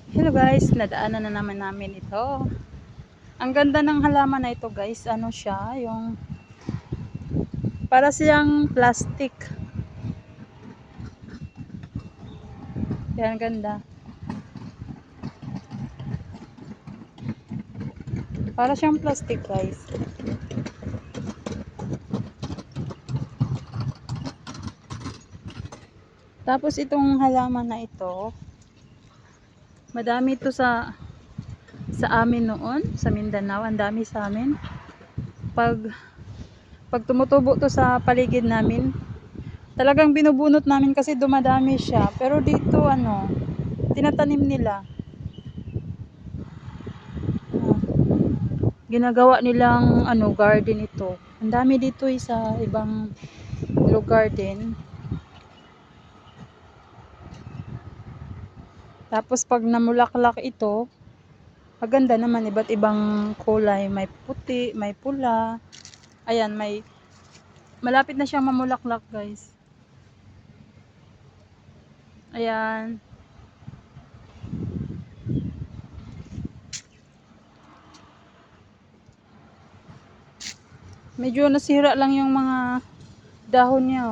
Hello guys, nadaanan na naman namin ito. Ang ganda ng halaman na ito guys, ano siya, yung para siyang plastic. Yan, ganda. Para siyang plastic guys. Tapos itong halaman na ito, madami ito sa amin noon, sa Mindanao, ang dami sa amin. Pag tumutubo to sa paligid namin, talagang binubunot namin kasi dumadami siya. Pero dito ano, tinatanim nila. Ginagawa nilang ano, garden ito. Ang dami dito sa ibang lugar din. Tapos pag namulaklak ito, maganda naman, iba't ibang kulay. May puti, may pula. Ayan, malapit na siyang mamulaklak guys. Ayan. Medyo nasira lang yung mga dahon niya.